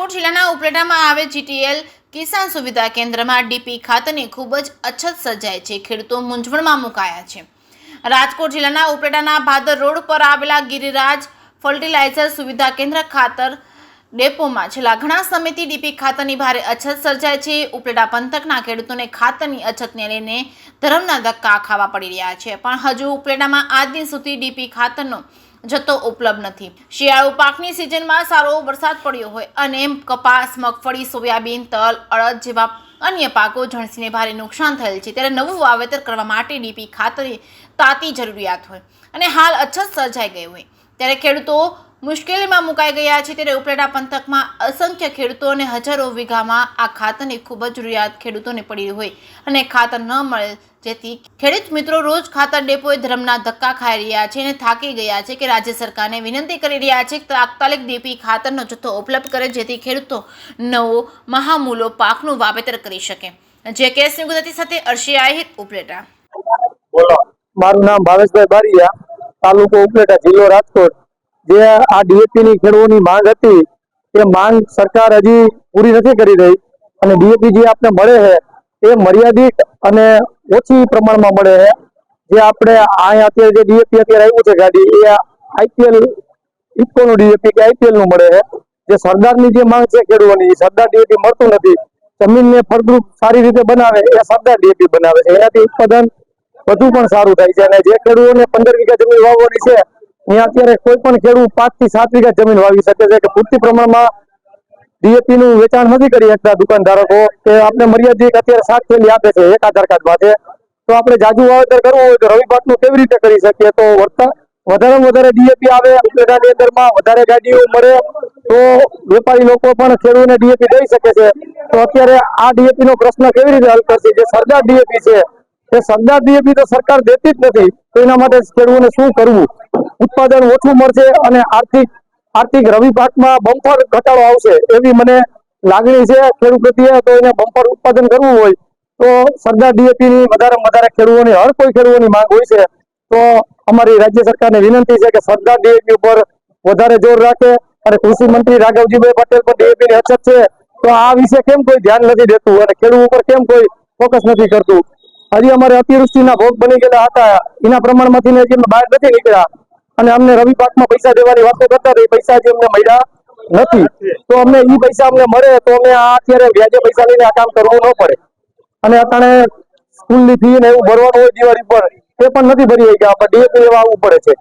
રાજકોટ જિલ્લાના ઉપલેટામાં આવેલ જીટીએલ કિસાન સુવિધા કેન્દ્રમાં ડીપી ખાતરની ખૂબ જ અછત સર્જાય છે। ખેડૂતો મૂંઝવણમાં મુકાયા છે। રાજકોટ જિલ્લાના ઉપલેટાના ભાદર રોડ પર આવેલા ગિરિરાજ ફર્ટિલાઇઝર સુવિધા કેન્દ્ર ખાતર ડેપોમાં છેલ્લા ઘણા સમયથી ડીપી ખાતરની ભારે અછત સર્જાય છે। ઉપલેટા પંથકના ખેડૂતોને ખાતરની અછતને લઈને ધરમના ધક્કા ખાવા પડી રહ્યા છે, પણ હજુ ઉપલેટામાં આજ દિન સુધી ડીપી ખાતરનો જથ્થો ઉપલબ્ધ નથી। શિયાળુ પાકની સિઝનમાં સારો વરસાદ પડ્યો હોય અને કપાસ, મગફળી, સોયાબીન, તલ, અડદ જેવા અન્ય પાકો ઝણસીને ભારે નુકસાન થયેલ છે, ત્યારે નવું વાવેતર કરવા માટે ડીપી ખાતરની તાતી જરૂરિયાત હોય અને હાલ અછત સર્જાઈ ગઈ હોય ત્યારે ખેડૂતો મુશ્કેલીમાં મુકાઈ ગયા છે। ત્યારે ઉપલેટા પંથકમાં અસંખ્ય ખેડૂતો અને હજારો વીઘામાં આ ખાતરની ખૂબ જ જરૂરિયાત ખેડૂતોને પડી હોય અને ખાતર ન મળે, જેથી ખેડૂત મિત્રો રોજ ખાતર ડેપોએ ધરમના ધક્કા ખાઈ રહ્યા છે અને થાકી ગયા છે કે રાજ્ય સરકારને વિનંતી કરી રહ્યા છે કે તાત્કાલિક ડીપી ખાતરનો જથ્થો ઉપલબ્ધ કરે, જેથી ખેડૂતો નવો મહામૂલો પાકનું વાવેતર કરી શકે। જે કેસ ગુજરાતી સાથે અર્શી આહિર, ઉપલેટા। મારું નામ ભાવેશભાઈ બારિયા, તાલુકો ઉપલેટા, જિલ્લો રાજકોટ। જે આ ડીએપી ની ખેડૂતોની માંગ હતી એ માંગ સરકાર હજી પૂરી નથી કરી રહી અને ડીએપી જે આપણે મળે છે એ મર્યાદિત અને ઓછી પ્રમાણમાં મળે છે। જે આપણે અહીંયા અત્યારે જે ડીએપી અત્યારે આવ્યું છે ગાડી, એ આઈપીએલ ઇફકોનું ડીએપી કે આઈપીએલ નું મળે છે। જે સરદારની જે માંગ છે ખેડૂતોની, સરદાર ડીએપી મળતું નથી। જમીનને ફળદ્રુપ સારી રીતે બનાવે એ સરદાર ડીએપી બનાવે છે, એનાથી ઉત્પાદન વધુ પણ સારું થાય છે। અને જે ખેડૂતોને 15 વીઘા જમીન વાવવાની છે, અહીંયા અત્યારે કોઈ પણ ખેડૂત 5 થી 7 વીઘા જમીન વાવી શકે છે કે પૂરતી પ્રમાણમાં ડીએપી નું વેચાણ નથી કરી શકતા દુકાનદારો કે આપણે મર્યાદિત અત્યારે 7 થેલી આપે છે એક આધાર કાર્ડ માટે, તો આપણે જાજુ વાવેતર કરવું હોય તો રવિ પાકનું કેવી રીતે કરી શકીએ? તો વધારેમાં વધારે ડીએપી આવે, ઉપલેટાની અંદરમાં વધારે ગાડીઓ મળે તો વેપારી લોકો પણ ખેડૂતોને ડીએપી દઈ શકે છે। તો અત્યારે આ ડીએપી નો પ્રશ્ન કેવી રીતે હલ કરશે? જે સરદાર ડીએપી છે એ સરદાર ડીએપી તો સરકાર દેતી જ નથી, તો એના માટે ખેડૂતોને શું કરવું? ઉત્પાદન ઓછું મળશે અને આર્થિક રવિ પાકમાં બમ્પર ઘટાડો આવશે એવી મને લાગણી છે ખેડૂત પ્રત્યે। તો એને બમ્પર ઉત્પાદન કરવું હોય તો સરદાર ડીએપી ની વધારેમાં વધારે ખેડૂતોની હર કોઈ ખેડૂતોની માંગ હોય છે। તો અમારી રાજ્ય સરકારને વિનંતી છે કે સરદાર ડીએપી ઉપર વધારે જોર રાખે અને કૃષિ મંત્રી રાઘવજીભાઈ પટેલ પર ડીએપી ની અછત છે, તો આ વિશે કેમ કોઈ ધ્યાન નથી દેતું અને ખેડૂત ઉપર કેમ કોઈ ફોકસ નથી કરતું? હજી અમારે અતિવૃષ્ટિના ભોગ બની ગયેલા હતા, એના પ્રમાણમાંથી હજી અમે બહાર નથી નીકળ્યા અને અમને રવિ પાકમાં પૈસા દેવાની વાતો કરતા હતા, એ પૈસા હજી અમને મળ્યા નથી। તો અમને એ પૈસા અમને મળે તો અમે આ અત્યારે વ્યાજે પૈસા લઈને આ કામ કરવું ન પડે। અને અત્યારે સ્કૂલની ફી ને એવું ભરવાનું હોય દિવાળી પર, તે પણ નથી ભરી ગયા, આપણે ડીએપી લેવા આવવું પડે છે।